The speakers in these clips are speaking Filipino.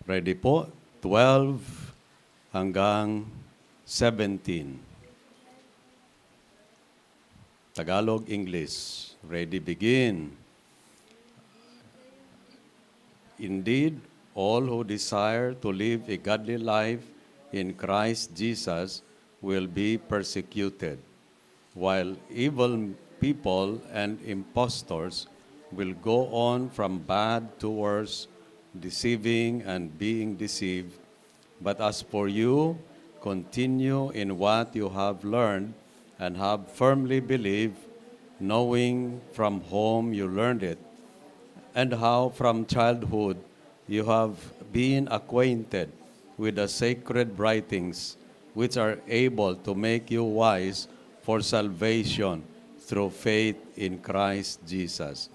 Ready po? 12 hanggang 17. Tagalog, English. Ready, begin. Indeed, all who desire to live a godly life in Christ Jesus will be persecuted, while evil people and impostors will go on from bad to worse, deceiving and being deceived. But as for you, continue in what you have learned and have firmly believed, knowing from whom you learned it, and how from childhood you have been acquainted with the sacred writings, which are able to make you wise for salvation through faith in Christ Jesus.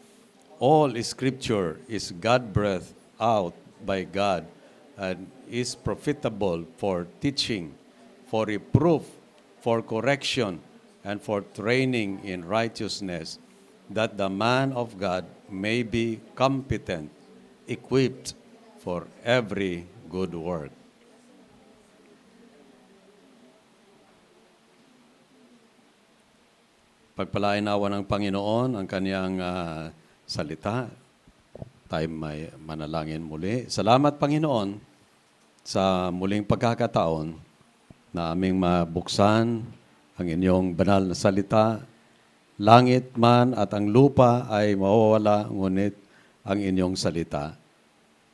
All Scripture is God-breathed out by God and is profitable for teaching, for reproof, for correction, and for training in righteousness, that the man of God may be competent, equipped for every good work. Pagpalain nawa ng Panginoon ang kaniyang salita. Tayo may manalangin muli. Salamat, Panginoon, sa muling pagkakataon na aming mabuksan ang inyong banal na salita. Langit man at ang lupa ay mawawala, ngunit ang inyong salita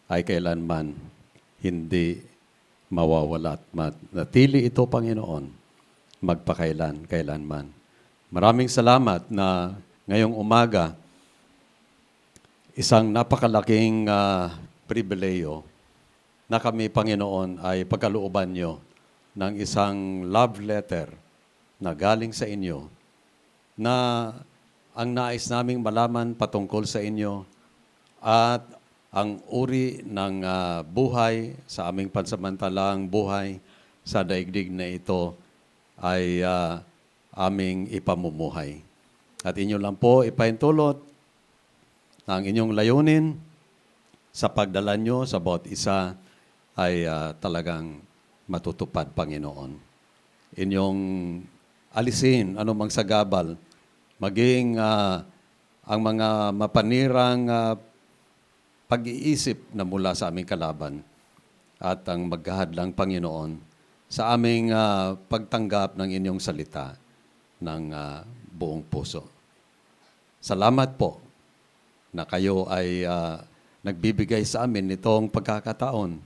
ay kailanman hindi mawawala at natili ito, Panginoon, kailanman. Maraming salamat na ngayong umaga, isang napakalaking pribileyo na kami, Panginoon, ay pagkalooban nyo ng isang love letter na galing sa inyo, na ang nais naming malaman patungkol sa inyo at ang uri ng buhay sa aming pansamantalang buhay sa daigdig na ito ay aming ipamumuhay. At inyo lang po ipaintulot na ang inyong layunin sa pagdala nyo sa bawat isa ay talagang matutupad, Panginoon. Inyong alisin anumang sagabal, maging ang mga mapanirang pag-iisip na mula sa aming kalaban at ang maghahadlang, Panginoon, sa aming pagtanggap ng inyong salita ng buong puso. Salamat po na kayo ay nagbibigay sa amin nitong pagkakataon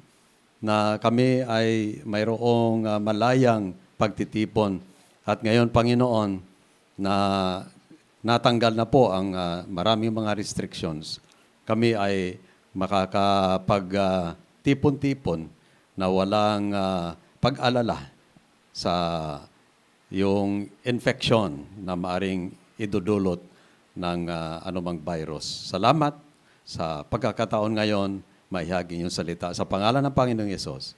na kami ay mayroong malayang pagtitipon. At ngayon, Panginoon, na natanggal na po ang maraming mga restrictions, kami ay makakapag-tipon-tipon na walang pag-alala sa yung infection na maaring idudulot ng anumang virus. Salamat sa pagkakataon ngayon, maihagi yung salita. Sa pangalan ng Panginoong Yesus.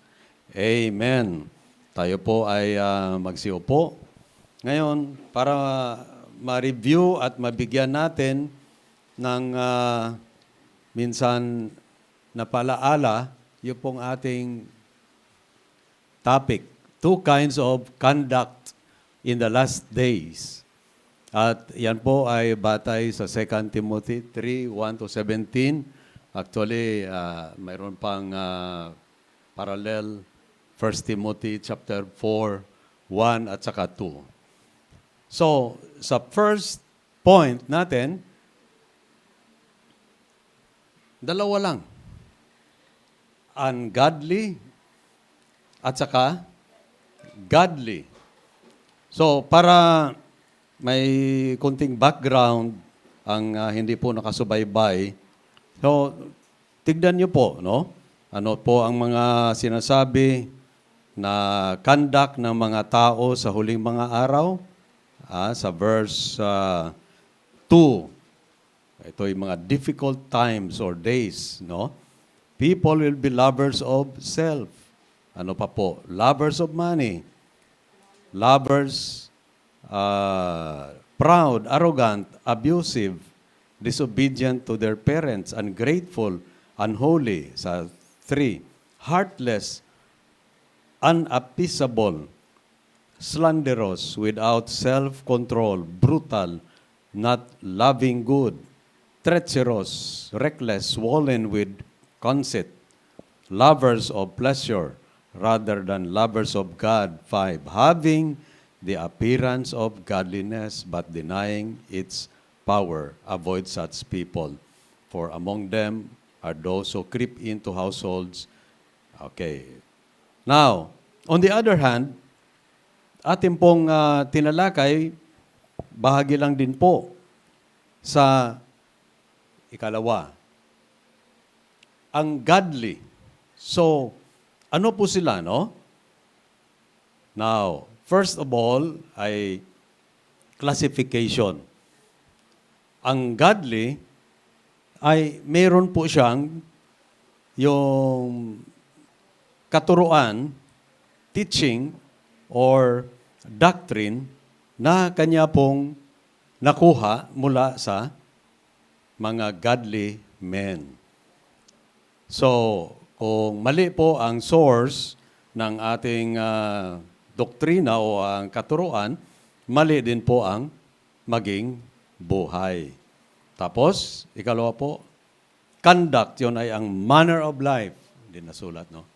Amen. Tayo po ay magsiupo. Ngayon, para ma-review at mabigyan natin ng minsan na palaala, yung pong ating topic, 2 kinds of conduct in the last days. At yan po ay batay sa 2 Timothy 3, 1-17. Actually, mayroon pang parallel 1 Timothy chapter 4, 1 at saka 2. So, sa first point natin, dalawa lang. Ungodly at saka godly. So, para may kunting background ang hindi po nakasubaybay, so, tignan niyo po, no? Ano po ang mga sinasabi na conduct ng mga tao sa huling mga araw? Sa verse 2, ito yung mga difficult times or days, no? People will be lovers of self. Ano pa po? Lovers of money. Lovers, proud, arrogant, abusive, disobedient to their parents, ungrateful, unholy. Sa 3, heartless, unappeasable, slanderous, without self-control, brutal, not loving good, treacherous, reckless, swollen with conceit, lovers of pleasure rather than lovers of God. 5, having the appearance of godliness but denying its power. Avoid such people. For among them are those who creep into households. Okay. Now, on the other hand, ating pong tinalakay, bahagi lang din po sa ikalawa, ang godly. So, ano po sila, no? Now, first of all, ay classification. Ang godly ay mayroon po siyang yung katuruan, teaching, or doctrine na kanya pong nakuha mula sa mga godly men. So, kung mali po ang source ng ating doktrina o ang katuruan, mali din po ang maging buhay. Tapos, ikalawa po, conduct, yun ay ang manner of life. Hindi nasulat, no?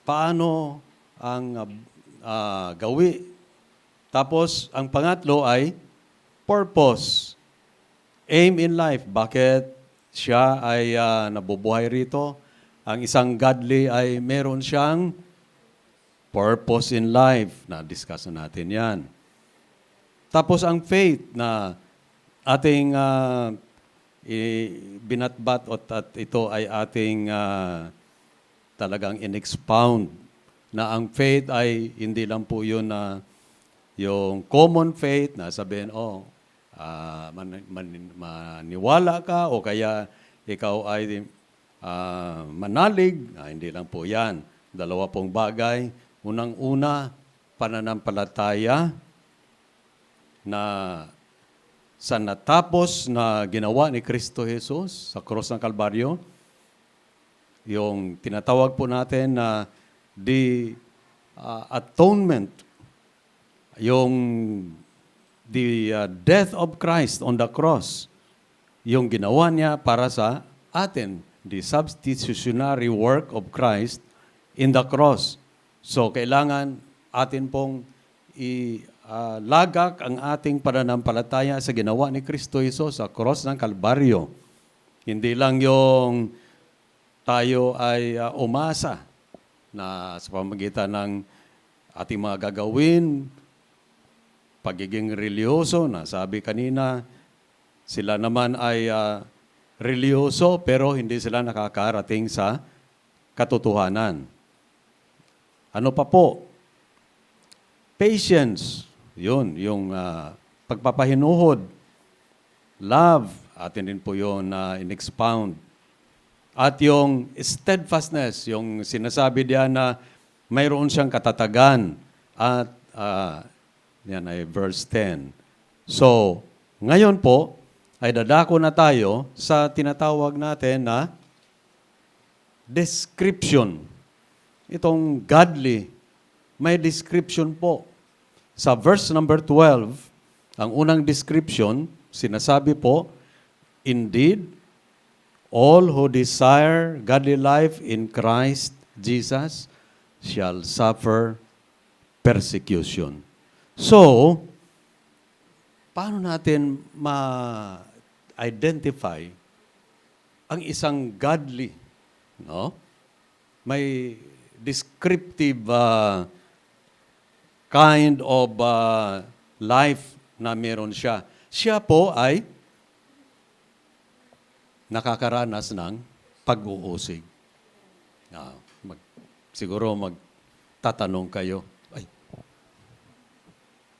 Paano ang gawi? Tapos, ang pangatlo ay purpose. Aim in life. Bakit siya ay nabubuhay rito? Ang isang godly ay meron siyang purpose in life. Na-discuss na natin yan. Tapos ang faith na ating binatbat at ito ay ating talagang in-expound na ang faith ay hindi lang po yun na yung common faith na sabihin, maniwala ka o kaya ikaw ay manalig. Hindi lang po yan. Dalawa pong bagay. Unang-una, pananampalataya na sa natapos na ginawa ni Kristo Jesus sa krus ng Kalbaryo, yung tinatawag po natin na the atonement, yung the death of Christ on the cross, yung ginawa niya para sa atin, the substitutionary work of Christ in the cross. So, kailangan atin pong lagak ang ating pananampalataya sa ginawa ni Kristo Jesus sa cross ng Kalbaryo. Hindi lang yung tayo ay umasa na sa pamamagitan ng ating mga gagawin, pagiging reliyoso, na sabi kanina, sila naman ay reliyoso pero hindi sila nakakarating sa katotohanan. Ano pa po? Patience. Yun, yung pagpapahinuhod. Love. Atin din po yun na in-expound. At yung steadfastness, yung sinasabi diyan na mayroon siyang katatagan. At yan ay verse 10. So, ngayon po, ay dadako na tayo sa tinatawag natin na description. Itong godly, may description po. Sa verse number 12, ang unang description, sinasabi po, indeed, all who desire godly life in Christ Jesus shall suffer persecution. So, paano natin ma-identify ang isang godly, no? May descriptive kind of life na meron siya. Siya po ay nakakaranas ng pag-uusig. Siguro magtatanong kayo, ay,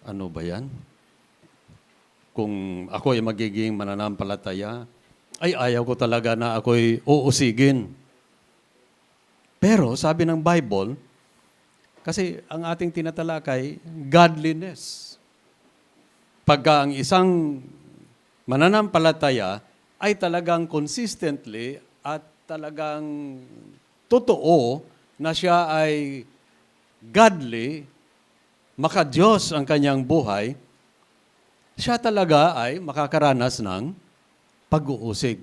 ano ba yan? Kung ako ay magiging mananampalataya, ay ayaw ko talaga na ako'y uusigin. Pero sabi ng Bible, kasi ang ating tinatalakay, godliness. Pagka ang isang mananampalataya ay talagang consistently at talagang totoo na siya ay godly, maka-Diyos ang kanyang buhay, siya talaga ay makakaranas ng pag-uusig.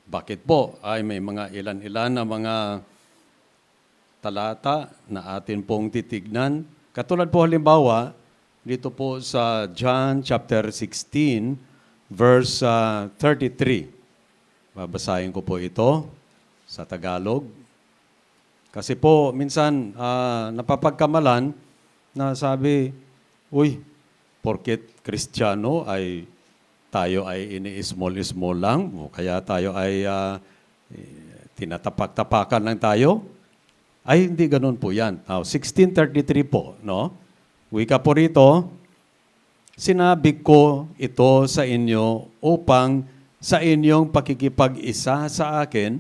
Bakit po? Ay may mga ilan-ilan na mga talata na atin pong titignan. Katulad po halimbawa, dito po sa John chapter 16, verse 33. Babasahin ko po ito sa Tagalog. Kasi po, minsan napapagkamalan na sabi, uy, porket Kristiyano ay tayo ay ini-small-small lang, o kaya tayo ay tinatapak-tapakan lang tayo. Ay, hindi ganun po yan. Now, 1633 po, no? Wika po rito, sinabi ko ito sa inyo upang sa inyong pakikipag-isa sa akin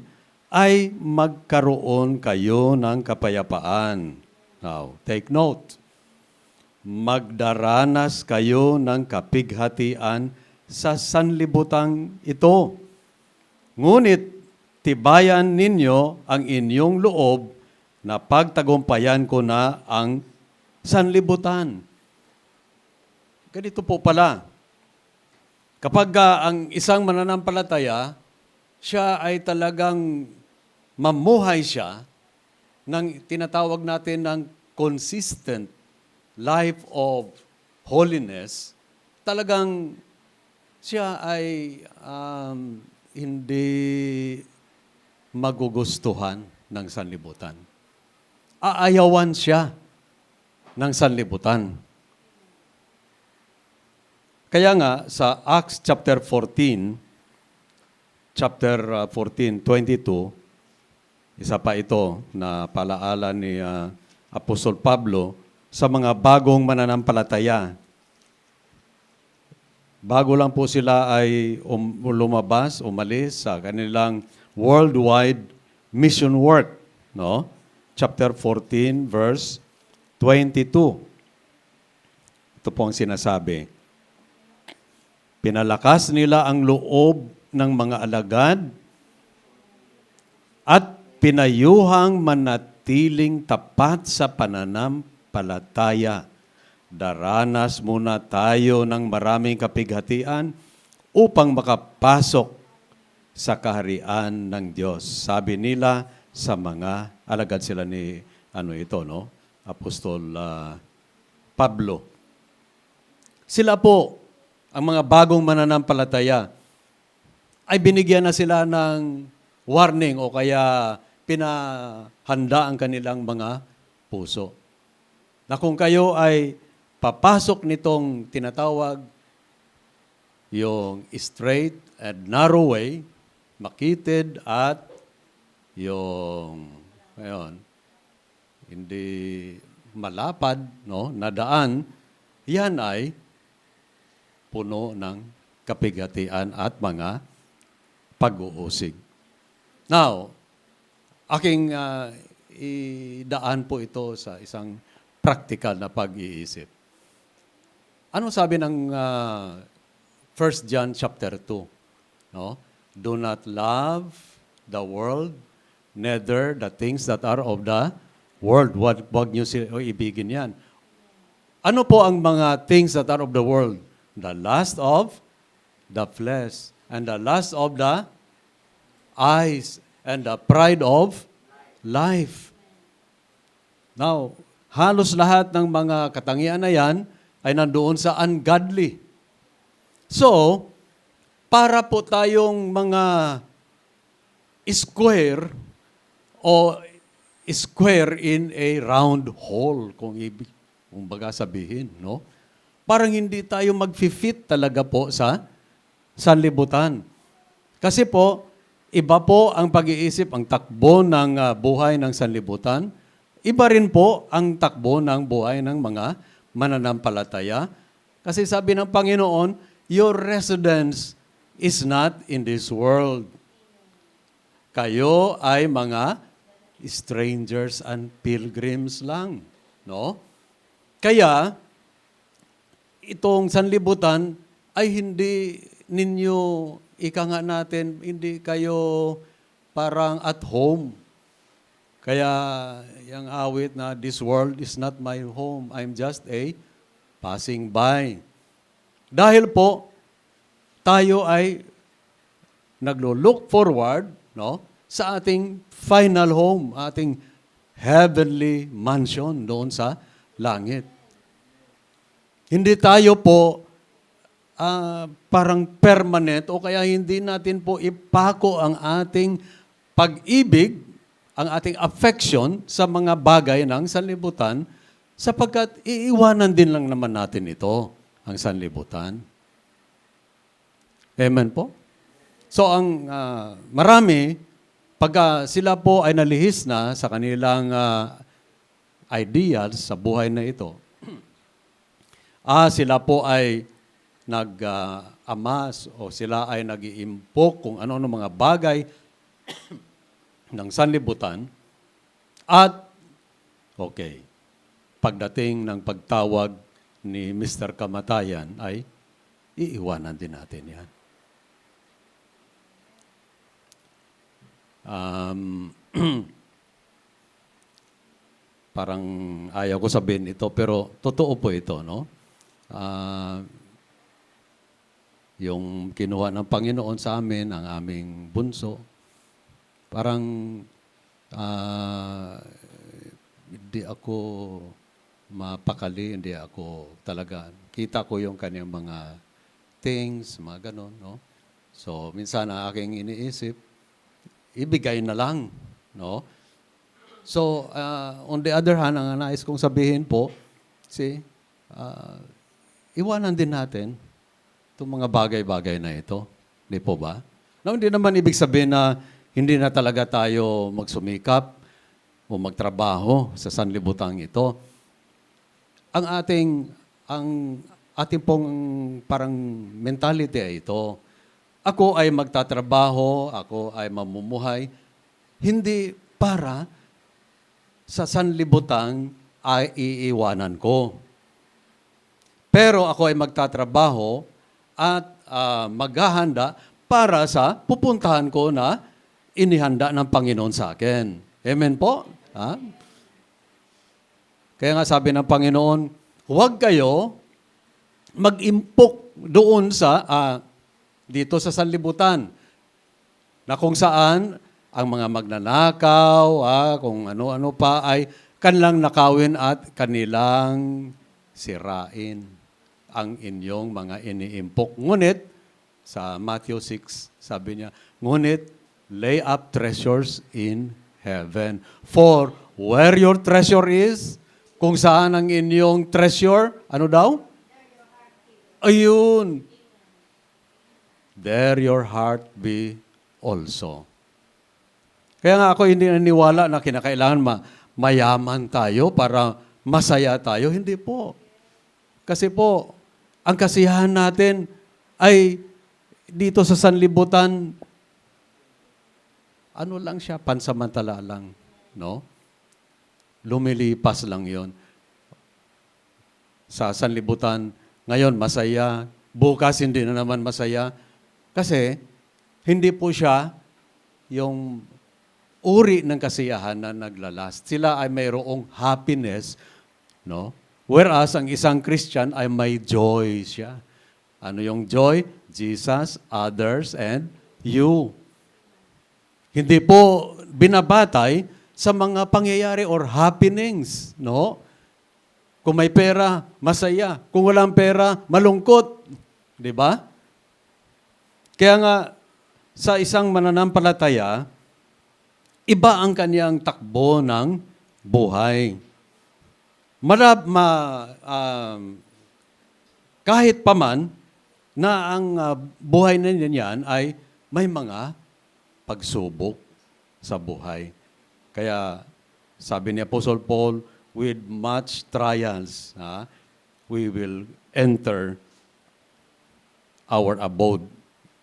ay magkaroon kayo ng kapayapaan. Now, take note. Magdaranas kayo ng kapighatian sa sanlibutang ito. Ngunit tibayan ninyo ang inyong loob na pagtagumpayan ko na ang sanlibutan. Ganito po pala. Kapag ang isang mananampalataya, siya ay talagang mamuhay siya ng tinatawag natin ng consistent life of holiness, talagang siya ay hindi magugustuhan ng sanlibutan. Aayawan siya ng sanlibutan. Kaya nga, sa Acts chapter 14, 22, isa pa ito na palaala ni Apostol Pablo sa mga bagong mananampalataya. Bago lang po sila ay umalis sa kanilang worldwide mission work, no? Chapter 14, verse 22. Ito po ang sinasabi. Pinalakas nila ang loob ng mga alagad at pinayuhang manatiling tapat sa pananampalataya. Daranas muna tayo ng maraming kapighatian upang makapasok sa kaharian ng Diyos. Sabi nila sa mga alagad sila ni Apostol Pablo. Sila po, ang mga bagong mananampalataya, ay binigyan na sila ng warning o kaya pinahanda ang kanilang mga puso. Na kung kayo ay papasok nitong tinatawag yung straight and narrow way, makitid at yung hindi malapad, na daan, yan ay puno ng kapighatian at mga pag-uusig. Now, aking idaan po ito sa isang practical na pag-iisip. Ano sabi ng 1 John chapter 2? No? Do not love the world, neither the things that are of the world. Wag niyo ibigin yan. Ano po ang mga things that are of the world? The lust of the flesh, and the lust of the eyes, and the pride of life. Now, halos lahat ng mga katangian na yan ay nandoon sa ungodly. So, para po tayong mga square o square in a round hole, kung baga sabihin, no? Parang hindi tayo mag-fit talaga po sa sanlibutan. Kasi po, iba po ang pag-iisip, ang takbo ng buhay ng sanlibutan. Iba rin po ang takbo ng buhay ng mga mananampalataya. Kasi sabi ng Panginoon, your residence is not in this world. Kayo ay mga strangers and pilgrims lang. No? Kaya, itong sanlibutan ay hindi ninyo, ika nga natin, hindi kayo parang at home. Kaya yung awit na, this world is not my home, I'm just a passing by. Dahil po, tayo ay naglo-look forward, no, sa ating final home, ating heavenly mansion doon sa langit. Hindi tayo po parang permanent o kaya hindi natin po ipako ang ating pag-ibig, ang ating affection sa mga bagay ng sanlibutan sapagkat iiwanan din lang naman natin ito, ang sanlibutan. Amen po? So ang marami, pag sila po ay nalihis na sa kanilang ideals sa buhay na ito, sila po ay nag-amas o sila ay nag-iimpok kung ano-ano mga bagay ng sanlibutan at okay, pagdating ng pagtawag ni Mr. Kamatayan ay iiwanan din natin yan. Parang ayaw ko sabihin ito, pero totoo po ito, no? Yung kinuha ng Panginoon sa amin, ang aming bunso, parang hindi ako mapakali, hindi ako talaga, kita ko yung kanyang mga things, mga ganon, no? So, minsan ang aking iniisip, ibigay na lang, no? So, on the other hand, ang nais kong sabihin po, iwanan din natin itong mga bagay-bagay na ito. Hindi po ba? No, hindi naman ibig sabihin na hindi na talaga tayo magsumikap o magtrabaho sa sanlibutan ito. Ang ating pong parang mentality ay ito. Ako ay magtatrabaho, ako ay mamumuhay, hindi para sa sanlibutan ay iiwanan ko. Pero ako ay magtatrabaho at maghahanda para sa pupuntahan ko na inihanda ng Panginoon sa akin. Amen po? Ha? Kaya nga sabi ng Panginoon, huwag kayo mag-impok doon sa dito sa sanlibutan na kung saan ang mga magnanakaw, kung ano-ano pa ay kanilang nakawin at kanilang sirain ang inyong mga iniimpok. Ngunit, sa Matthew 6, sabi niya, ngunit, lay up treasures in heaven. For where your treasure is, kung saan ang inyong treasure, ano daw? Ayun. There your heart be also. Kaya nga ako hindi naniwala na kinakailangan mayaman tayo para masaya tayo. Hindi po. Kasi po, ang kasiyahan natin ay dito sa sanlibutan, ano lang siya, pansamantala lang. No? Lumilipas lang yon. Sa sanlibutan, ngayon masaya, bukas hindi na naman masaya. Kasi, hindi po siya yung uri ng kasiyahan na naglalast. Sila ay mayroong happiness, no? Whereas, ang isang Christian ay may joy siya. Ano yung joy? Jesus, others, and you. Hindi po binabatay sa mga pangyayari or happenings, no? Kung may pera, masaya. Kung walang pera, malungkot. Di ba? Kaya nga, sa isang mananampalataya, iba ang kanyang takbo ng buhay. Kahit paman na ang buhay na niyan ay may mga pagsubok sa buhay. Kaya sabi ni Apostle Paul, with much trials, we will enter our abode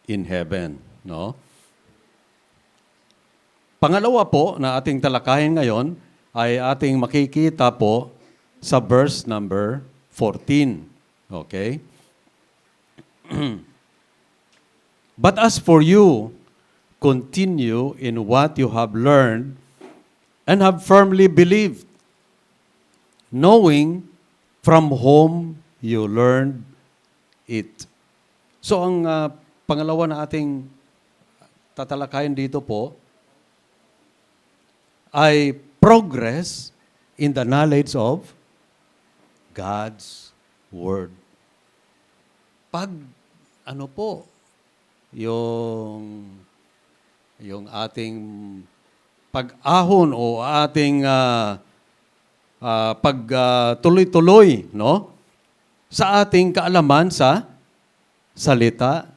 in heaven. No? Pangalawa po na ating talakayin ngayon ay ating makikita po sa verse number 14. Okay? But as for you, continue in what you have learned and have firmly believed, knowing from whom you learned it. So ang pangalawa na ating tatalakayin dito po ay progress in the knowledge of God's Word. Pag ano po, yung ating pag-ahon o ating pagtuloy-tuloy, no? Sa ating kaalaman sa salita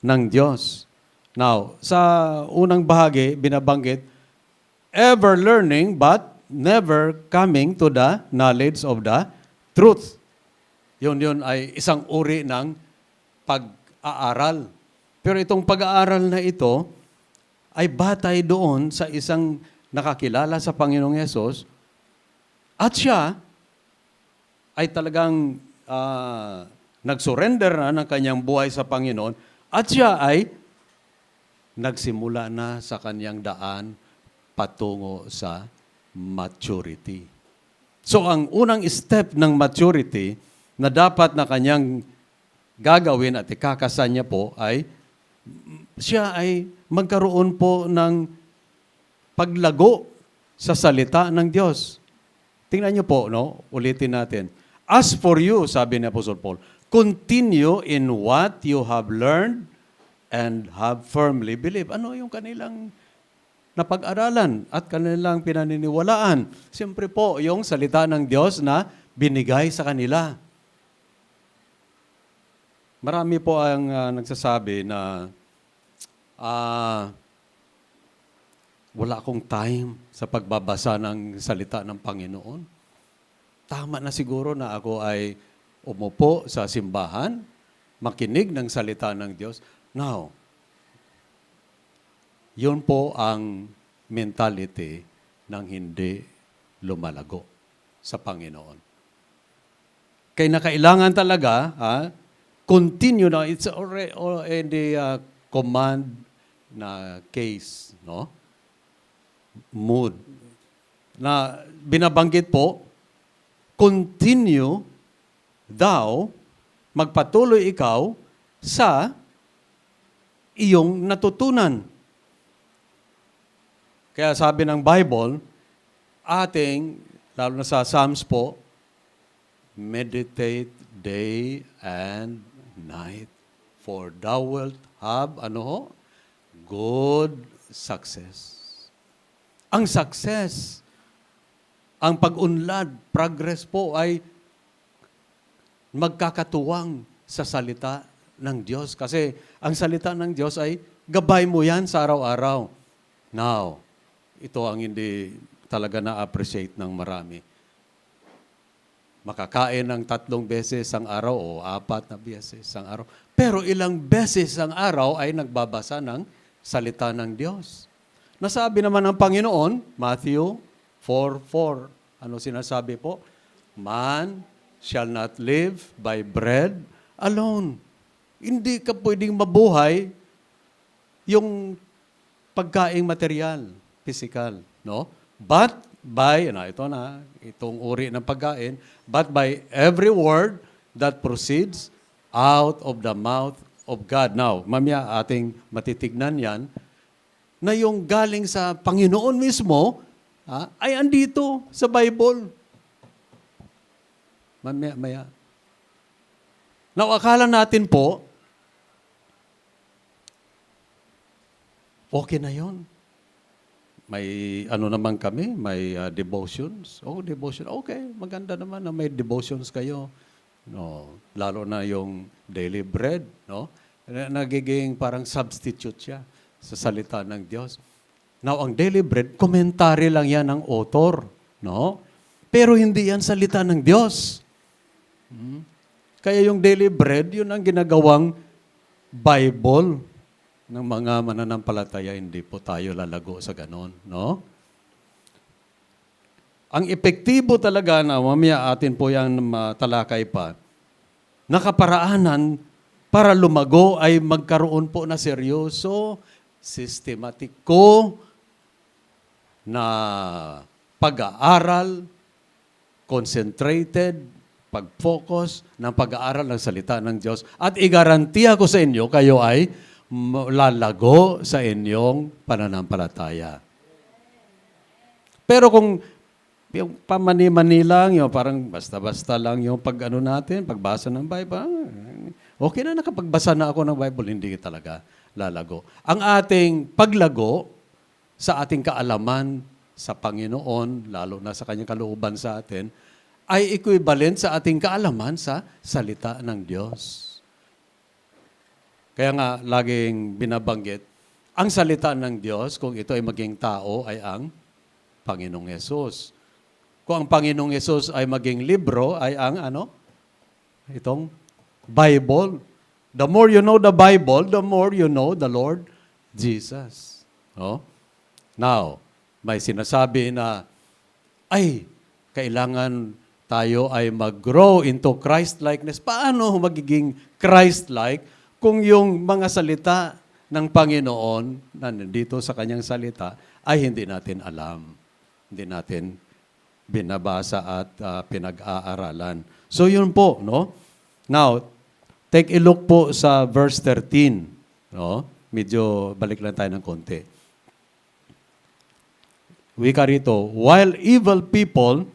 ng Diyos. Now, sa unang bahagi, binabanggit, ever learning but never coming to the knowledge of the truth. Yun ay isang uri ng pag-aaral. Pero itong pag-aaral na ito ay batay doon sa isang nakakilala sa Panginoong Yesus at siya ay talagang nag-surrender na ng kanyang buhay sa Panginoon at siya ay nagsimula na sa kanyang daan patungo sa maturity. So ang unang step ng maturity na dapat na kanyang gagawin at ikakasan niya po ay siya ay magkaroon po ng paglago sa salita ng Diyos. Tingnan niyo po, no? Ulitin natin. As for you, sabi ni Apostle Paul, continue in what you have learned and have firmly believed. Ano yung kanilang napag-aralan at kanilang pinaniniwalaan? Siyempre po, yung salita ng Diyos na binigay sa kanila. Marami po ang nagsasabi na wala akong time sa pagbabasa ng salita ng Panginoon. Tama na siguro na ako ay umupo sa simbahan, makinig ng salita ng Diyos. Now, yun po ang mentality ng hindi lumalago sa Panginoon. Kaya na kailangan talaga, continue na, it's already command na case, no? Mood. Na binabanggit po, continue daw, magpatuloy ikaw sa iyong natutunan. Kaya sabi ng Bible, ating, lalo na sa Psalms po, meditate day and night, for thou wilt have, good success. Ang success, ang pag-unlad, progress po ay magkakatuwang sa salita ng Diyos. Kasi ang salita ng Diyos ay gabay mo yan sa araw-araw. Now, ito ang hindi talaga na-appreciate ng marami. Makakain ng 3 beses ang araw o 4 na beses ang araw. Pero ilang beses ang araw ay nagbabasa ng salita ng Diyos. Nasabi naman ng Panginoon, Matthew 4:4. Ano sinasabi po? Man shall not live by bread alone. Hindi ka pwedeng mabuhay yung pagkaing material, physical, no? But by, itong uri ng pagkain, but by every word that proceeds out of the mouth of God. Now, mamaya ating matitignan yan, na yung galing sa Panginoon mismo, ay andito sa Bible. Mamaya. Now, akala natin po, okay na yon. May naman kami, may devotions. Devotion. Okay, maganda naman na may devotions kayo. No, lalo na yung daily bread, no? Nagiging parang substitute siya sa salita ng Diyos. Now, ang daily bread, komentary lang yan ng author, no? Pero hindi yan salita ng Diyos. Kaya yung daily bread, yun ang ginagawang Bible ng mga mananampalataya. Hindi po tayo lalago sa ganon, no? Ang epektibo talaga na mamaya atin po yan matalakay pa, nakaparaanan para lumago ay magkaroon po na seryoso sistematiko na pag-aaral, concentrated, pag-focus ng pag-aaral ng salita ng Diyos. At igarantiya ko sa inyo, kayo ay lalago sa inyong pananampalataya. Pero kung yung pamani-mani lang, yung parang basta-basta lang yung pag-ano natin, pagbasa ng Bible, okay na nakapagbasa na ako ng Bible, hindi talaga lalago. Ang ating paglago sa ating kaalaman sa Panginoon, lalo na sa Kanyang kalooban sa atin, ay equivalent sa ating kaalaman sa salita ng Diyos. Kaya nga, laging binabanggit, ang salita ng Diyos, kung ito ay maging tao, ay ang Panginoong Yesus. Kung ang Panginoong Yesus ay maging libro, ay ang ano? Itong Bible. The more you know the Bible, the more you know the Lord Jesus. No? Now, may sinasabi na, ay, kailangan tayo ay mag-grow into Christ-likeness. Paano magiging Christ-like kung yung mga salita ng Panginoon na nandito sa Kanyang salita ay hindi natin alam, hindi natin binabasa at pinag-aaralan. So yun po, no? Now, take a look po sa verse 13, no? Medyo balik lang tayo ng konti. Wika rito, while evil people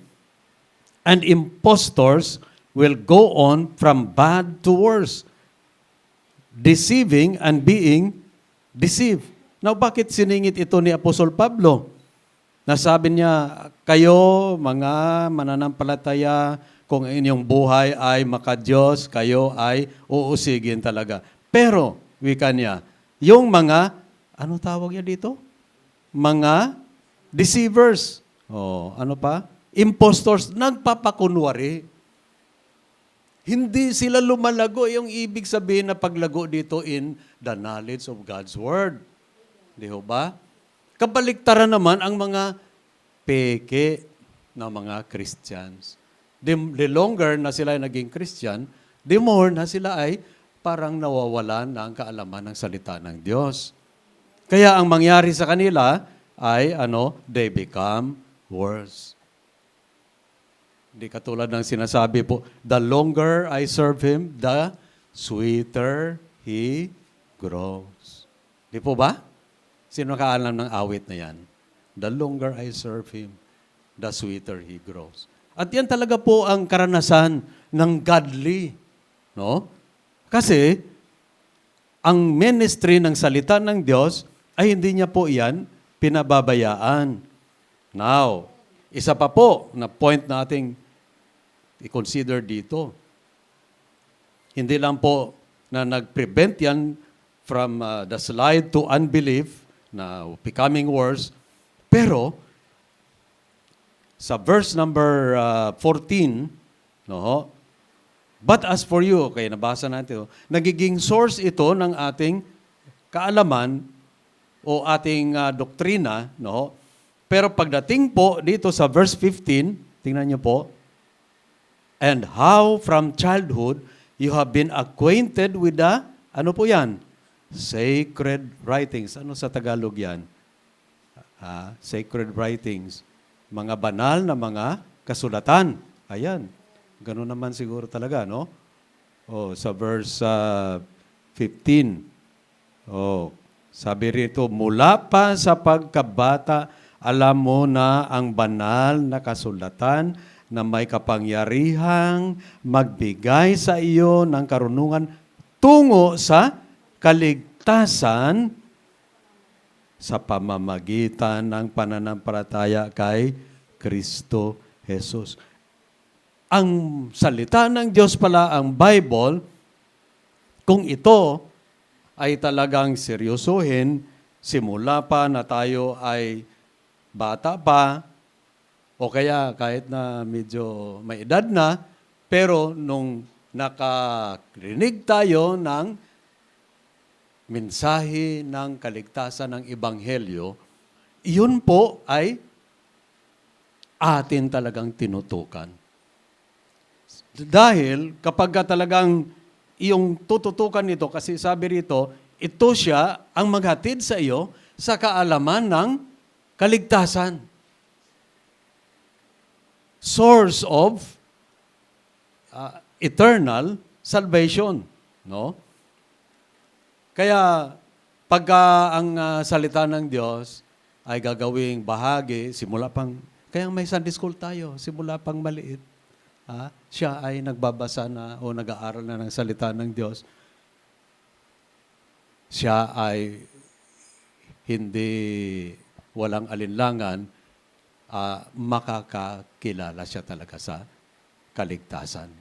and impostors will go on from bad to worse, deceiving and being deceived. Now, bakit siningit ito ni Apostol Pablo? Nasabi niya, kayo, mga mananampalataya, kung inyong buhay ay makadiyos, kayo ay uusigin talaga. Pero, wika niya, yung mga, ano tawag niya dito? Mga deceivers. Oh, ano pa? Impostors, nagpapakunwari. Hindi sila lumalago. Yung ibig sabihin na paglago dito in the knowledge of God's Word. Di ho ba? Kabaliktaran naman ang mga peke na mga Christians. The longer na sila ay naging Christian, the more na sila ay parang nawawalan ng kaalaman ng salita ng Diyos. Kaya ang mangyari sa kanila ay, they become worse. Hindi katulad ng sinasabi po, the longer I serve Him, the sweeter He grows. Di po ba? Sino nakaalam ng awit na yan? The longer I serve Him, the sweeter He grows. At yan talaga po ang karanasan ng godly. No? Kasi, ang ministry ng salita ng Diyos ay hindi niya po yan pinababayaan. Now, isa pa po na point nating i-consider dito. Hindi lang po na nag-prevent yan from the slide to unbelief, na becoming worse, pero sa verse number 14, no, but as for you, okay, nabasa natin, nagiging source ito ng ating kaalaman o ating doktrina, no? Pero pagdating po dito sa verse 15, tingnan niyo po, and how from childhood you have been acquainted with the, ano po yan? Sacred writings. Ano sa Tagalog yan? Sacred writings. Mga banal na mga kasulatan. Ayan. Ganun naman siguro talaga, no? Oh, sa verse 15. Oh, sabi rito, mula pa sa pagkabata, alam mo na ang banal na kasulatan na may kapangyarihang magbigay sa iyo ng karunungan tungo sa kaligtasan sa pamamagitan ng pananampalataya kay Kristo Jesus. Ang salita ng Diyos pala, ang Bible, kung ito ay talagang seryosohin, simula pa na tayo ay bata pa, o kaya kahit na medyo may edad na, pero nung nakarinig tayo ng mensahe ng kaligtasan ng Ebanghelyo, iyon po ay atin talagang tinutukan. Dahil kapag talagang iyong tututukan nito, kasi sabi rito, ito siya ang maghatid sa iyo sa kaalaman ng kaligtasan. Source of eternal salvation, no? Kaya pagka ang salita ng Diyos ay gagawing bahagi simula pang kaya may Sunday school tayo, simula pang maliit. Siya ay nagbabasa na o nag-aaral na ng salita ng Diyos. Siya ay hindi walang alinlangan, makakakilala siya talaga sa kaligtasan.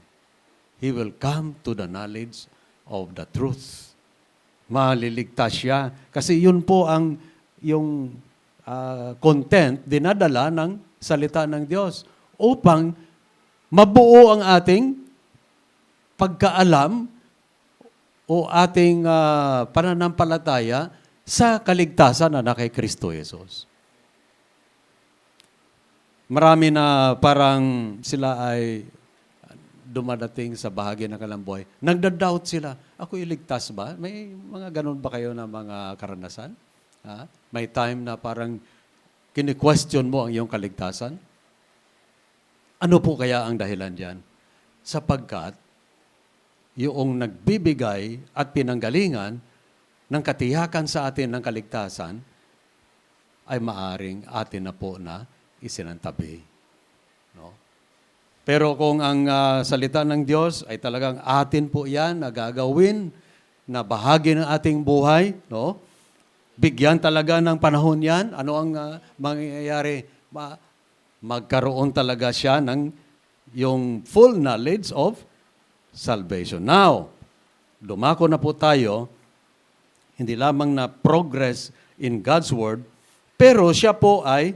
He will come to the knowledge of the truth. Maliligtas siya. Kasi yun po ang yung content, dinadala ng salita ng Diyos upang mabuo ang ating pagkaalam o ating pananampalataya sa kaligtasan na kay Kristo Jesus. Marami na parang sila ay dumadating sa bahagi ng kanilang buhay. Nagda-doubt sila, ako iligtas ba? May mga ganun ba kayo na mga karanasan? May time na parang kini-question mo ang iyong kaligtasan? Ano po kaya ang dahilan diyan? Sapagkat yung nagbibigay at pinanggalingan ng katiyakan sa atin ng kaligtasan ay maaring atin na po na isinantabi. No? Pero kung ang salita ng Diyos ay talagang atin po yan na gagawin na bahagi ng ating buhay, no? Bigyan talaga ng panahon yan, ano ang mangyayari? Magkaroon talaga siya ng yung full knowledge of salvation. Now, dumako na po tayo, hindi lamang na progress in God's Word, pero siya po ay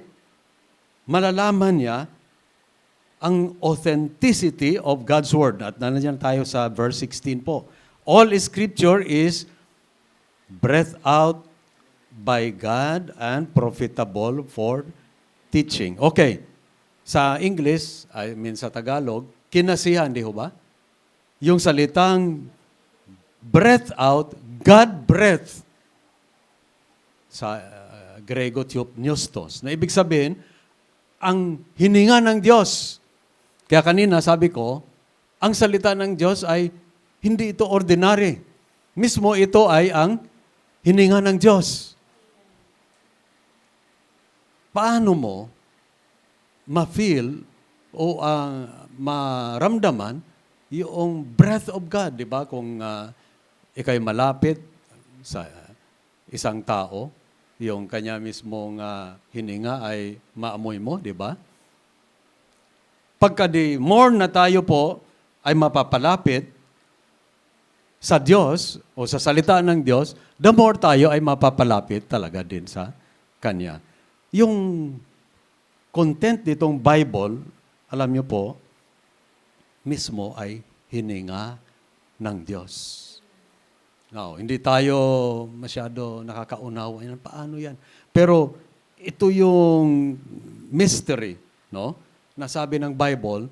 malalaman niya ang authenticity of God's Word. At nandiyan tayo sa verse 16 po. All Scripture is breathed out by God and profitable for teaching. Okay. Sa English, sa Tagalog, kinasihan, di ho ba? Yung salitang breathed out, God breathed. Sa Grego, theopneustos. Na ibig sabihin, ang hininga ng Diyos. Kaya kanina sabi ko, ang salita ng Diyos ay hindi ito ordinary. Mismo ito ay ang hininga ng Diyos. Paano mo ma-feel o maramdaman yung breath of God, di ba? Kung ikay malapit sa isang tao, yung kanya mismong hininga ay maamoy mo, di ba? Pagka di more na tayo po ay mapapalapit sa Diyos o sa salita ng Diyos, the more tayo ay mapapalapit talaga din sa Kanya. Yung content nitong Bible, alam niyo po, mismo ay hininga ng Diyos. Now, hindi tayo masyado nakakaunawa. Paano yan? Pero ito yung mystery, no? Nasabi ng Bible,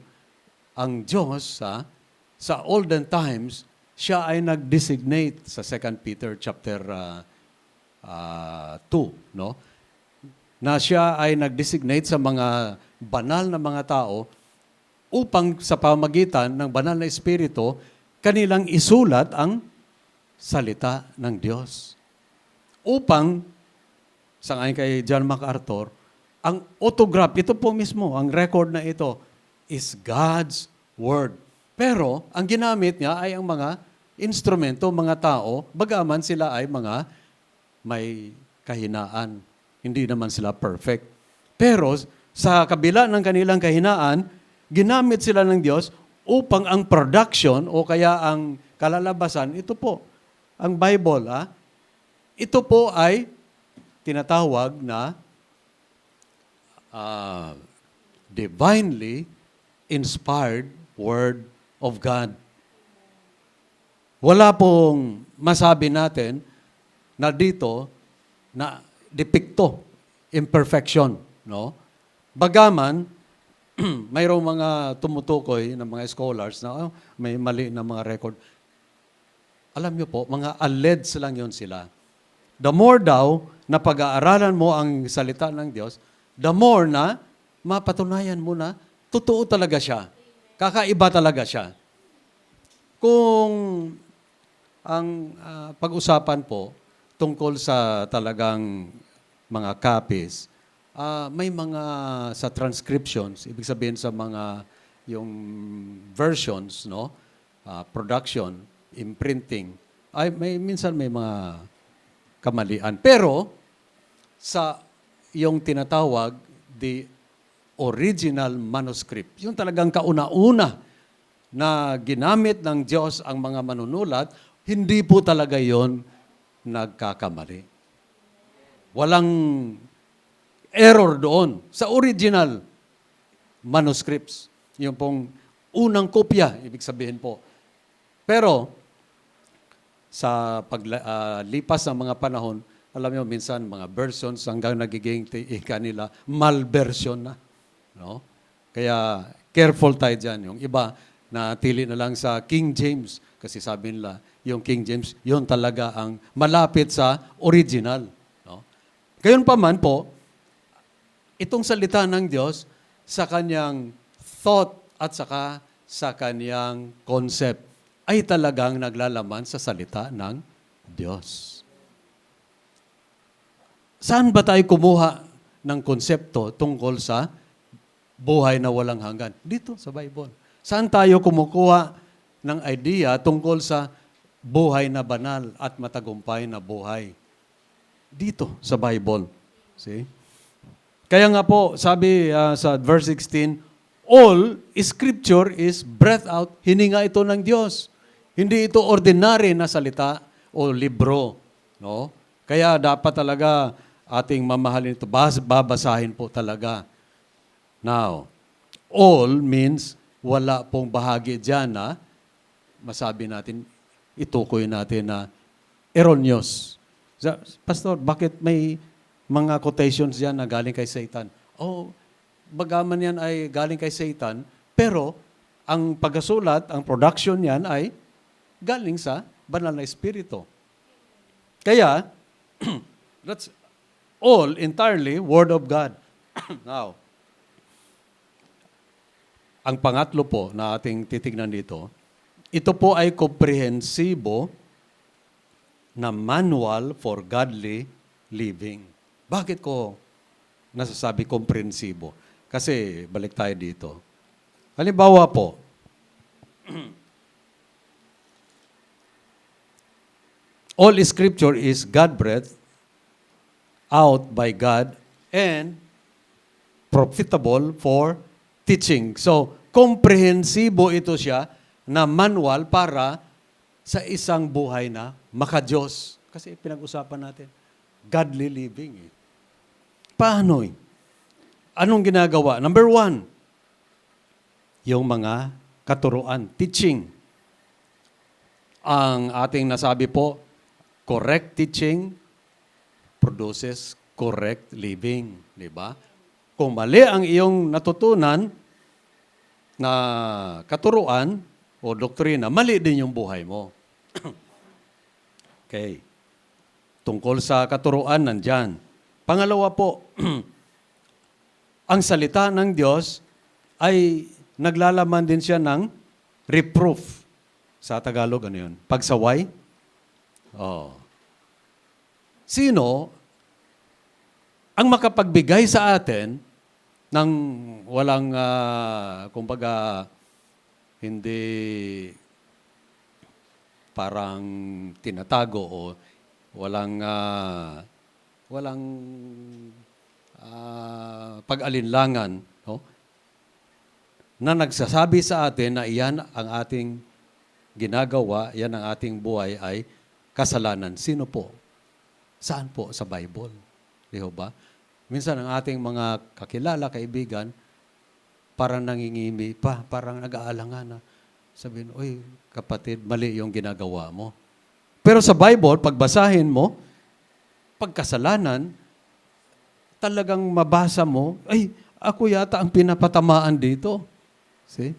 ang Diyos sa olden times, siya ay nag-designate sa 2 Peter chapter 2, no? Na siya ay nag-designate sa mga banal na mga tao upang sa pamagitan ng banal na Espiritu, kanilang isulat ang salita ng Diyos. Upang, sangayon kay John MacArthur, ang autograph, ito po mismo, ang record na ito, is God's Word. Pero, ang ginamit niya ay ang mga instrumento, mga tao, bagaman sila ay mga may kahinaan. Hindi naman sila perfect. Pero, sa kabila ng kanilang kahinaan, ginamit sila ng Diyos upang ang production o kaya ang kalalabasan, ito po, ang Bible, ito po ay tinatawag na divinely inspired Word of God. Wala pong masabi natin na dito na depikto, imperfection, no? Bagaman, mayroong mga tumutukoy ng mga scholars na may mali na mga record. Alam niyo po, mga alleged lang yon sila. The more daw na pag-aaralan mo ang salita ng Diyos, the more na mapatunayan mo na totoo talaga siya. Kakaiba talaga siya. Kung ang pag-usapan po tungkol sa talagang mga copies, may mga sa transcriptions, ibig sabihin sa mga yung versions, no? Production, imprinting, ay minsan may mga kamalian. Pero sa yung tinatawag the original manuscript, yung talagang kauna-una na ginamit ng Diyos ang mga manunulat, hindi po talaga yon nagkakamali. Walang error doon sa original manuscripts. Yung pong unang kopya, ibig sabihin po. Pero sa paglipas ng mga panahon, alam niyo minsan mga versions hanggang nagiging nila malversion na, no? Kaya careful tayo diyan. Yung iba na tili na lang sa King James kasi sabi nila yung King James, yun talaga ang malapit sa original, no? Gayon pa man po, itong salita ng Diyos sa kanyang thought at saka sa kanyang concept ay talagang naglalaman sa salita ng Diyos. Saan ba tayo kumuha ng konsepto tungkol sa buhay na walang hanggan? Dito sa Bible. Saan tayo kumukuha ng idea tungkol sa buhay na banal at matagumpay na buhay? Dito sa Bible. See? Kaya nga po, sabi sa verse 16, all Scripture is breathed out, hininga ito ng Diyos. Hindi ito ordinary na salita o libro. No? Kaya dapat talaga ating mamahalin ito. Babasahin po talaga. Now, all means wala pong bahagi dyan na masabi natin, itukoy natin na erroneous. Pastor, bakit may mga quotations dyan na galing kay Satan? Bagaman yan ay galing kay Satan, pero ang pagkasulat, ang production yan ay galing sa banal na espiritu. Kaya, that's all entirely Word of God. Now, ang pangatlo po na ating titignan dito, ito po ay komprehensibo na manual for godly living. Bakit ko nasasabi komprehensibo? Kasi balik tayo dito. Halimbawa po, all Scripture is God-breathed out by God and profitable for teaching. So, komprehensibo ito siya na manual para sa isang buhay na maka-Diyos. Kasi pinag-usapan natin, godly living. Paano? Anong ginagawa? Number 1, yung mga katuruan, teaching. Ang ating nasabi po, correct teaching produces correct living. Di ba? Kung mali ang iyong natutunan na katuruan o doktrina, mali din yung buhay mo. Okay. Tungkol sa katuruan, nandyan. Pangalawa po, ang salita ng Diyos ay naglalaman din siya ng reproof. Sa Tagalog, ano yun? Pagsaway. Sino ang makapagbigay sa atin ng walang, kumbaga, hindi parang tinatago o walang pag-alinlangan, no? Na nagsasabi sa atin na iyan ang ating ginagawa, yan ang ating buhay ay kasalanan. Sino po? Saan po? Sa Bible. Di ba? Minsan ang ating mga kakilala, kaibigan, parang nangingimi pa, parang nag-aalangan na. Sabihin, oy, kapatid, mali yung ginagawa mo. Pero sa Bible, pagbasahin mo, pagkasalanan, talagang mabasa mo, ay, ako yata ang pinapatamaan dito. See?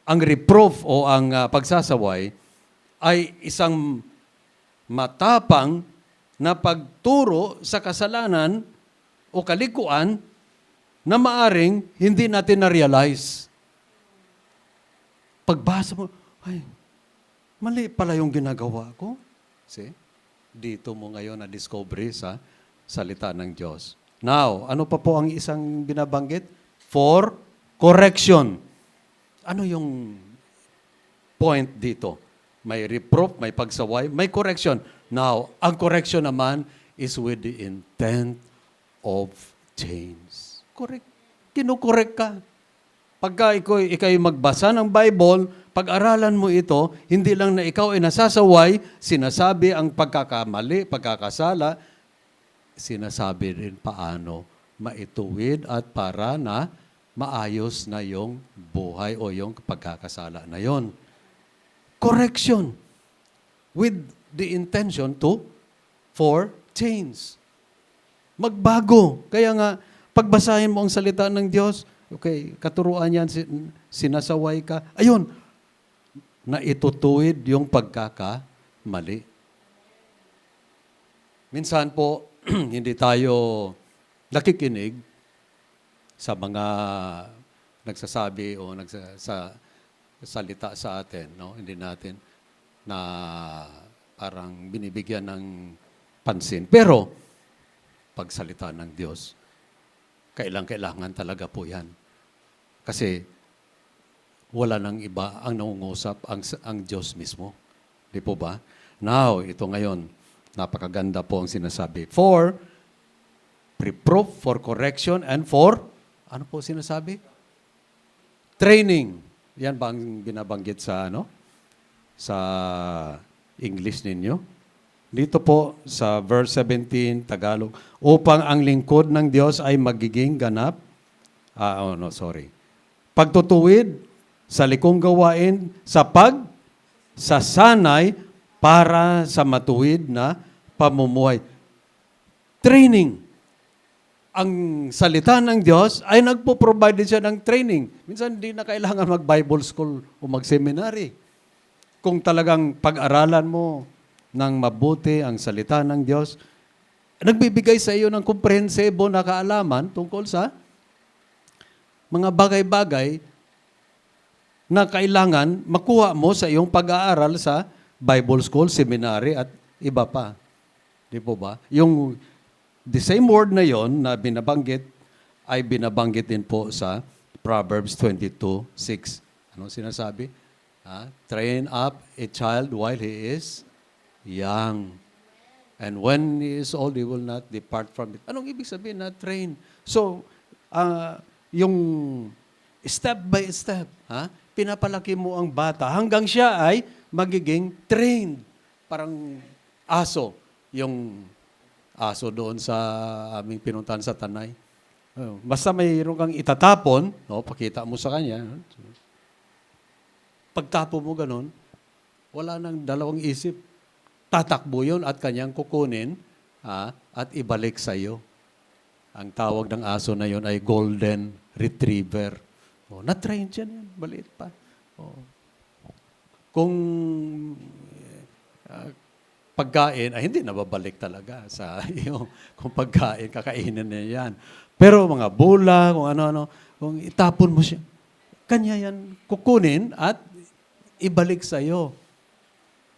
Ang reproof o ang pagsasaway ay isang matapang na pagturo sa kasalanan o kalikuan na maaring hindi natin na-realize. Pagbasa mo, ay, mali pala yung ginagawa ko. See? Dito mo ngayon na-discovery sa salita ng Diyos. Now, ano pa po ang isang binabanggit? For correction. Ano yung point dito? May reproof, may pagsaway, may correction. Now, ang correction naman is with the intent of change. Correct. Kinukorek ka. Pagka ikay magbasa ng Bible, pag-aralan mo ito, hindi lang na ikaw ay nasasaway, sinasabi ang pagkakamali, pagkakasala, sinasabi rin paano maituwid at para na maayos na yung buhay o yung pagkakasala na yon. Correction with the intention for change. Magbago. Kaya nga, pagbasahin mo ang salita ng Diyos, okay, katuruan yan, sinasaway ka, ayun, na itutuwid yung pagkakamali. Minsan po, hindi tayo nakikinig sa mga nagsasabi o salita sa atin, no? Hindi natin na parang binibigyan ng pansin. Pero, pagsalita ng Diyos, kailangan talaga po yan. Kasi, wala nang iba ang nangungusap, ang Diyos mismo. Di po ba? Now, ito ngayon, napakaganda po ang sinasabi. For reproof, for correction, and for, ano po sinasabi? Training. Yan ba ang binabanggit sa sa English ninyo? Dito po sa verse 17, Tagalog, upang ang lingkod ng Diyos ay magiging ganap. Pagtutuwid sa likong gawain sa pagsasanay para sa matuwid na pamumuhay. Training. Ang salita ng Diyos ay nagpo-provide din siya ng training. Minsan hindi na kailangan mag-Bible school o mag-seminary. Kung talagang pag-aralan mo ng mabuti ang salita ng Diyos, nagbibigay sa iyo ng komprehensibo na kaalaman tungkol sa mga bagay-bagay na kailangan makuha mo sa iyong pag-aaral sa Bible school, seminary at iba pa. Di po ba? Yung the same word na yon na binabanggit ay binabanggit din po sa Proverbs 22:6. Ano sinasabi? Train up a child while he is young. And when he is old, he will not depart from it. Anong ibig sabihin na train? So, yung step by step, pinapalaki mo ang bata hanggang siya ay magiging trained. Parang aso. Yung aso doon sa aming pinuntahan sa Tanay. Basta mayroon kang itatapon, pakita mo sa kanya. Pagtapo mo ganun, wala nang dalawang isip. Tatakbo yun at kanyang kukunin at ibalik sa iyo. Ang tawag ng aso na yun ay golden retriever. Na-train siya yan, maliit pa. Kung pagkain, ay hindi nababalik talaga sa iyo. Kung pagkain, kakainin niya yan. Pero mga bula, kung ano-ano, kung itapon mo siya, kanya yan kukunin at ibalik sa iyo.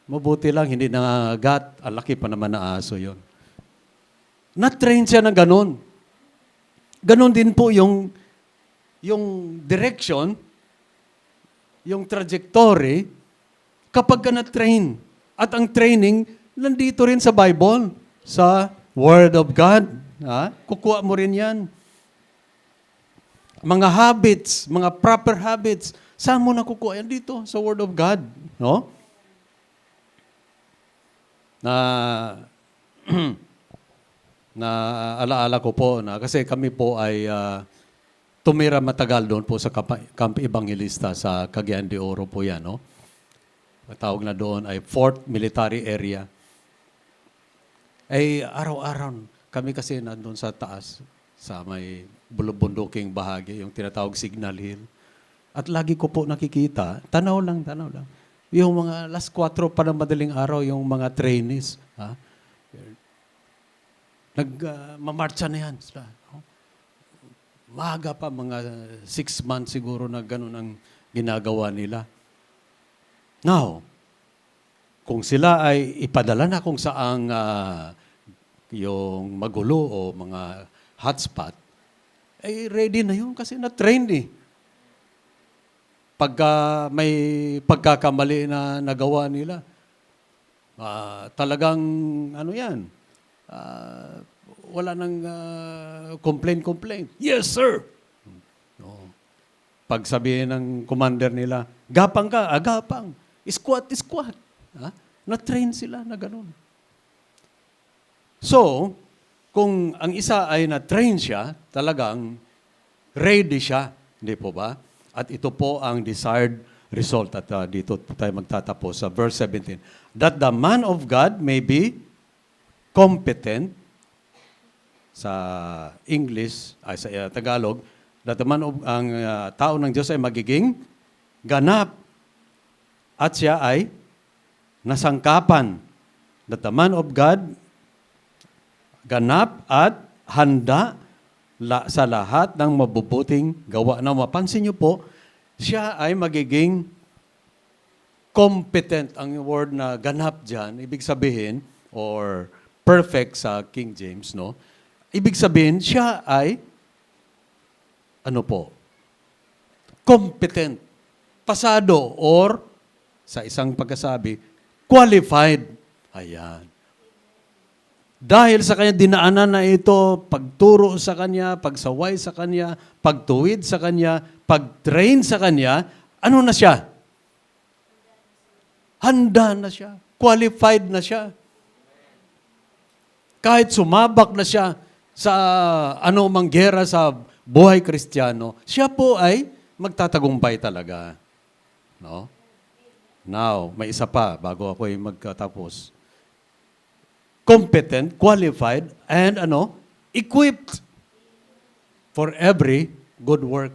Mabuti lang, hindi nangagat. Ang laki pa naman na aso yon. Na-train siya ng ganun. Ganun din po yung direction, yung trajectory, kapag ka na-train. At ang training, nandito rin sa Bible, sa Word of God. Kukuha mo rin yan. Mga habits, mga proper habits, saan mo nakukuha yan? Dito, sa Word of God. No? Na alaala ko po na kasi kami po ay tumira matagal doon po sa Camp Evangelista sa Cagayan de Oro po yan, no? Tawag na doon ay 4th Military Area. Ay araw-araw kami kasi nandun sa taas sa may bulubunduking bahagi, yung tinatawag Signal Hill. At lagi ko po nakikita, tanaw lang. Yung mga last 4 pa ng madaling araw, yung mga trainees, ha? Mamarcha na yan sila. No? Maaga pa, mga 6 months siguro na ganun ang ginagawa nila. Now, kung sila ay ipadala na kung saang yung magulo o mga hotspot, ay ready na yun kasi na-train eh. Pagka may pagkakamali na nagawa nila, talagang ano yan, wala nang complaint. Yes, sir! No. Pag sabihin ng commander nila, gapang ka, gapang. Squat. Ha? Na-train sila na ganun. So, kung ang isa ay na-train siya, talagang ready siya. Hindi po ba? At ito po ang desired result. At dito tayo magtatapos sa verse 17. That the man of God may be competent, sa English, ay sa Tagalog, that the man of, ang tao ng Diyos ay magiging ganap. At siya ay nasangkapan. That the man of God ganap at handa sa lahat ng mabubuting gawa. Na mapansin niyo po, siya ay magiging competent. Ang word na ganap dyan, ibig sabihin, or perfect sa King James, no? Ibig sabihin, siya ay, competent, pasado, or, sa isang pagkasabi, qualified. Ayan. Dahil sa kanya dinaanan na ito, pagturo sa kanya, pagsaway sa kanya, pagtuwid sa kanya, pag-train sa kanya, ano na siya? Handa na siya. Qualified na siya. Kahit sumabak na siya sa anumang gera sa buhay Kristiyano, siya po ay magtatagumpay talaga. No? Now, may isa pa bago ako ay magtatapos. Competent, qualified, and equipped for every good work.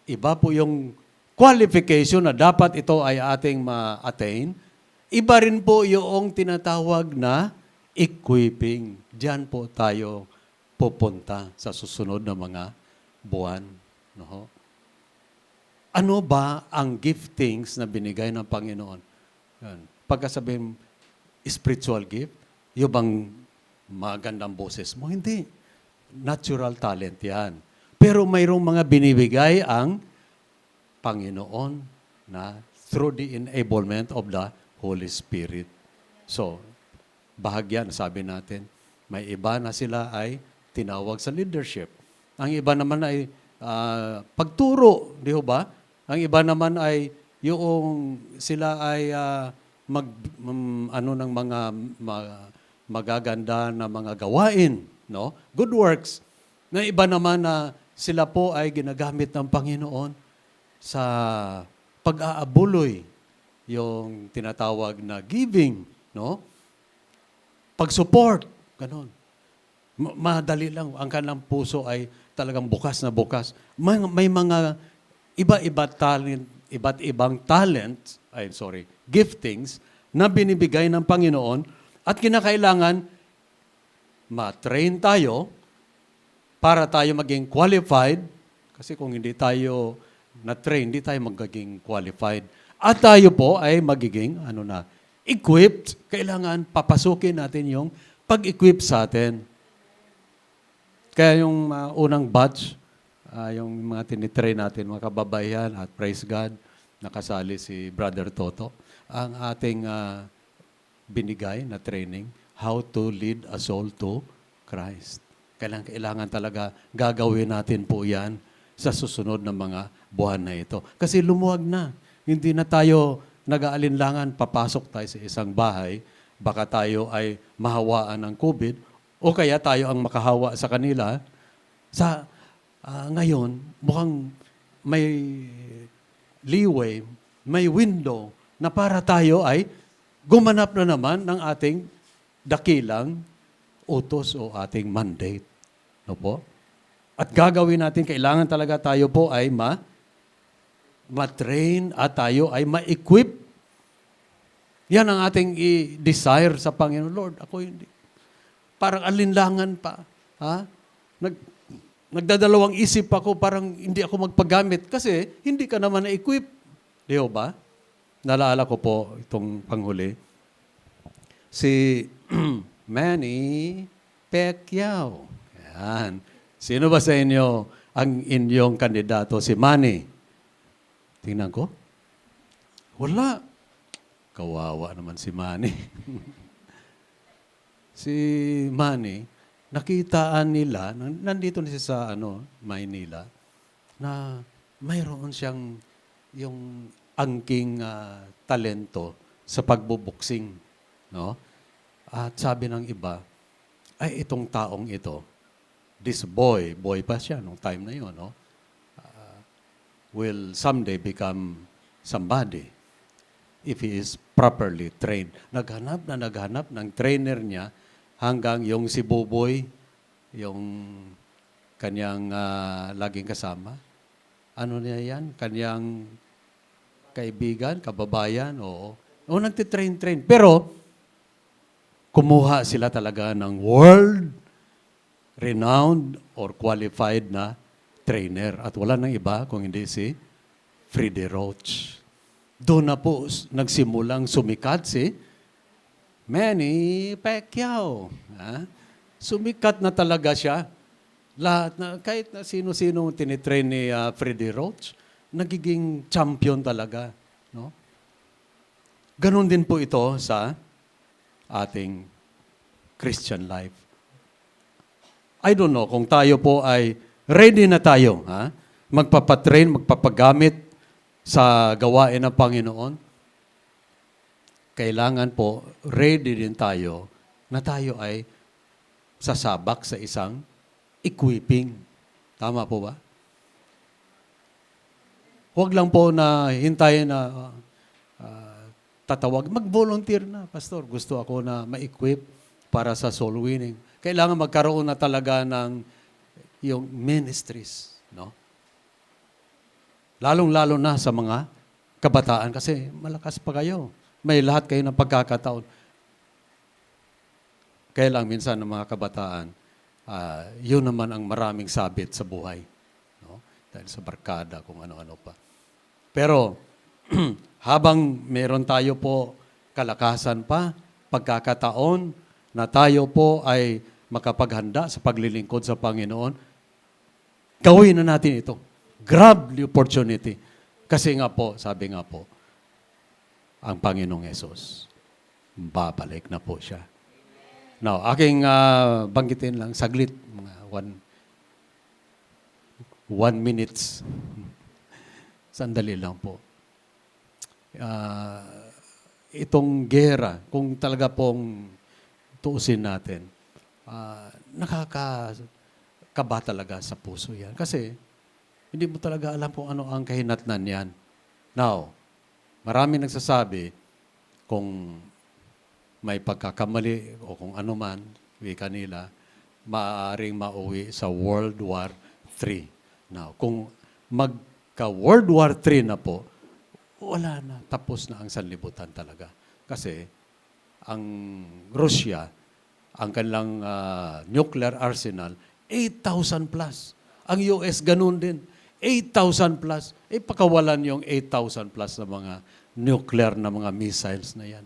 Iba po yung qualification na dapat ito ay ating ma-attain. Iba rin po yung tinatawag na equipping. Diyan po tayo pupunta sa susunod na mga buwan. No? Ano ba ang giftings na binigay ng Panginoon? Yan. Pagkasabihin, spiritual gift, yung bang magandang boses mo? Hindi. Natural talent yan. Pero mayroong mga binibigay ang Panginoon na through the enablement of the Holy Spirit. So, bahagyan, sabi natin, may iba na sila ay tinawag sa leadership. Ang iba naman ay pagturo, di ba? Ang iba naman ay yung sila ay ng mga magaganda na mga gawain, no? Good works. Na iba naman na sila po ay ginagamit ng Panginoon sa pag-aabuloy, yung tinatawag na giving, no? Pag-support, ganun. Madali lang. Ang kanilang puso ay talagang bukas na bukas. May mga iba't ibang giftings na binibigay ng Panginoon at kinakailangan ma-train tayo para tayo maging qualified. Kasi kung hindi tayo na-train, hindi tayo magiging qualified. At tayo po ay magiging equipped. Kailangan papasukin natin yung pag-equip sa atin. Kaya yung unang batch, yung mga tinitrain natin, mga kababayan, at praise God, nakasali si Brother Toto, ang ating binigay na training, how to lead a soul to Christ. Kailangan talaga gagawin natin po yan sa susunod na mga buwan na ito. Kasi lumuwag na. Hindi na tayo nag-aalinlangan, papasok tayo sa isang bahay, baka tayo ay mahawaan ng COVID, o kaya tayo ang makahawa sa kanila. Ngayon, mukhang may leeway, may window na para tayo ay gumanap na naman ng ating dakilang utos o ating mandate. No po? At gagawin natin, kailangan talaga tayo po ay ma-train at tayo ay ma-equip Yan ang ating i-desire sa Panginoon. Lord, ako hindi. Parang alinlangan pa. Ha? Nagdadalawang isip ako, parang hindi ako magpagamit kasi hindi ka naman na-equip. Di ba? Naalala ko po itong panghuli. Si Manny Pacquiao. Yan. Sino ba sa inyo ang inyong kandidato? Si Manny. Tingnan ko. Wala. Kawawa naman si Manny. Si Manny, nakitaan nila, nandito na siya sa Maynila, na mayroon siyang yung angking talento sa pagbuboksing. No? At sabi ng iba, ay itong taong ito, this boy pa siya nung time na yun, no? Will someday become somebody if he is properly trained. Naghanap ng trainer niya hanggang yung si Buboy, yung kanyang laging kasama. Ano niya yan? Kanyang kaibigan, kababayan, oo. O nagtitrain. Pero, kumuha sila talaga ng world-renowned or qualified na trainer. At wala nang iba kung hindi si Freddie Roach. Doon na po nagsimulang sumikat si Manny Pacquiao. Sumikat na talaga siya. Lahat na, kahit na sino-sino tinitrain ni Freddie Roach, nagiging champion talaga. No? Ganon din po ito sa ating Christian life. I don't know kung tayo po ay ready na tayo. Magpapatrain, magpapagamit sa gawain ng Panginoon. Kailangan po, ready din tayo na tayo ay sasabak sa isang equipping. Tama po ba? Huwag lang po na hintayin na tatawag. Mag-volunteer na, Pastor. Gusto ako na ma-equip para sa soul winning. Kailangan magkaroon na talaga ng yung ministries. No? Lalong-lalo na sa mga kabataan kasi malakas pa kayo. May lahat kayo ng pagkakataon. Kaya lang minsan ng mga kabataan, yun naman ang maraming sabit sa buhay. No? Dahil sa barkada, kung ano-ano pa. Pero habang meron tayo po kalakasan pa, pagkakataon na tayo po ay makapaghanda sa paglilingkod sa Panginoon, gawin na natin ito. Grab the opportunity. Kasi nga po, sabi nga po, ang Panginoong Yesus, babalik na po siya. Now, aking banggitin lang, saglit, mga one minutes. Sandali lang po. Itong gera, kung talaga pong tuusin natin, nakakakaba talaga sa puso yan. Kasi, hindi mo talaga alam kung ano ang kahinatnan yan. Now, marami nagsasabi kung may pagkakamali o kung ano man, wika nila, maaaring mauwi sa World War III. Now, kung magka-World War III na po, wala na, tapos na ang sanlibutan talaga. Kasi ang Russia, ang kanilang nuclear arsenal, 8,000 plus. Ang US, ganun din. 8,000 plus. Pakawalan yung 8,000 plus na mga nuclear na mga missiles na yan.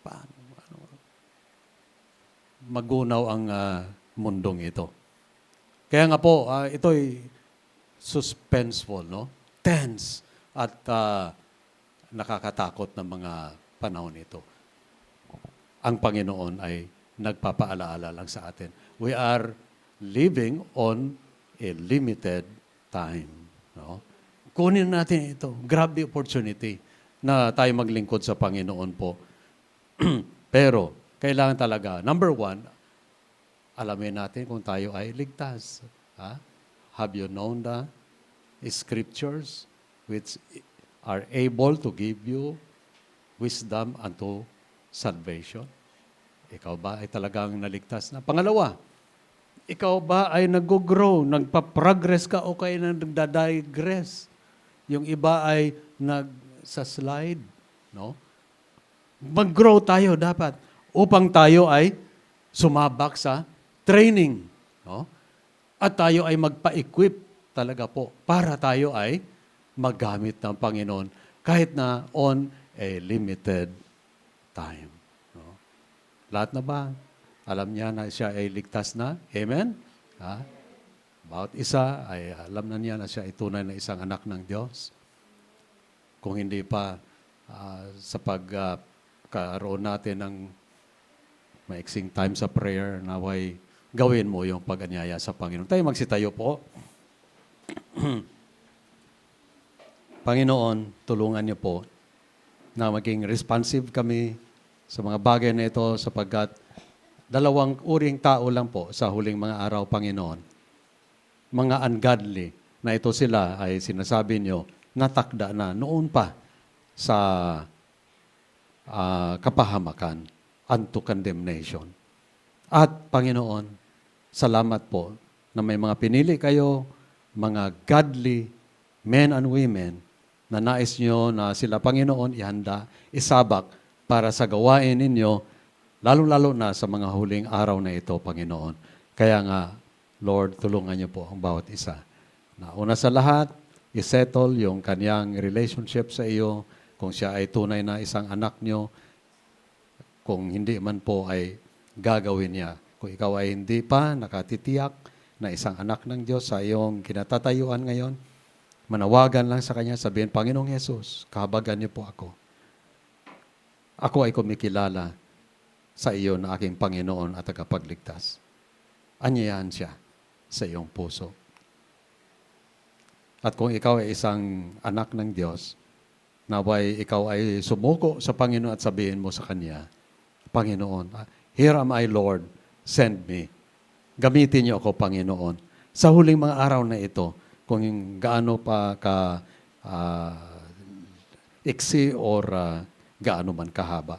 Paano? Magunaw ang mundong ito. Kaya nga po, ito'y suspenseful, no? Tense at nakakatakot na mga panahon ito. Ang Panginoon ay nagpapaalaala lang sa atin. We are living on a limited time. No? Kunin natin ito. Grab the opportunity na tayo maglingkod sa Panginoon po. Pero, kailangan talaga, number one, alamin natin kung tayo ay ligtas. Have you known the scriptures which are able to give you wisdom unto salvation? Ikaw ba ay talagang naligtas na? Pangalawa, ikaw ba ay nag-grow, nagpa-progress ka o kaya nagda-digress? Yung iba ay nag-slide, no? Mag-grow tayo dapat upang tayo ay sumabak sa training. No? At tayo ay magpa-equip talaga po para tayo ay maggamit ng Panginoon kahit na on a limited time. No? Lahat na ba? Alam niya na siya ay ligtas na? Amen? Ha? Bawat isa ay alam na niya na siya ay tunay na isang anak ng Diyos. Kung hindi pa, sa pagkaroon natin ng maiksing time sa prayer, naway gawin mo yung pag-anyaya sa Panginoon. Tayo magsitayo po. Panginoon, tulungan niyo po na maging responsive kami sa mga bagay na ito sapagkat dalawang uring tao lang po sa huling mga araw, Panginoon. Mga ungodly na ito sila ay sinasabi niyo, natakda na noon pa sa kapahamakan unto condemnation. At Panginoon, salamat po na may mga pinili kayo, mga godly men and women na nais nyo na sila, Panginoon, ihanda, isabak para sa gawain ninyo, lalo-lalo na sa mga huling araw na ito, Panginoon. Kaya nga, Lord, tulungan niyo po ang bawat isa. Na una sa lahat, isettle yung kanyang relationship sa iyo, kung siya ay tunay na isang anak niyo, kung hindi man po ay gagawin niya. Kung ikaw ay hindi pa nakatitiyak na isang anak ng Diyos sa iyong kinatatayuan ngayon, manawagan lang sa Kanya, sabihin, Panginoong Yesus, kahabagan niyo po ako. Ako ay kumikilala sa iyo na aking Panginoon at tagapagligtas. Anyayahan siya sa iyong puso. At kung ikaw ay isang anak ng Diyos, naway ikaw ay sumuko sa Panginoon at sabihin mo sa Kanya, Panginoon, here am I, Lord, send me. Gamitin niyo ako, Panginoon. Sa huling mga araw na ito, kung gaano pa ka iksi or gaano man kahaba,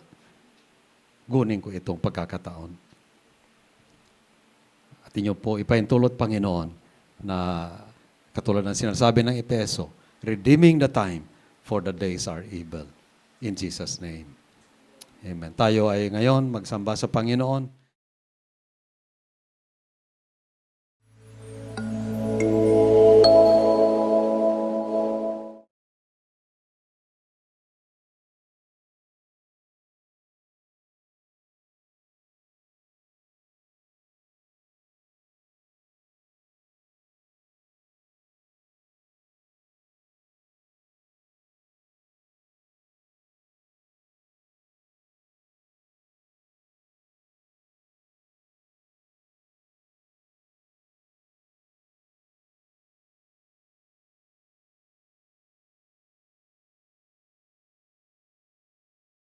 gunin ko itong pagkakataon. At inyo po ipaintulot, Panginoon, na katulad ng sinasabi ng Epeso, redeeming the time, for the days are evil. In Jesus' name. Amen. Tayo ay ngayon magsamba sa Panginoon.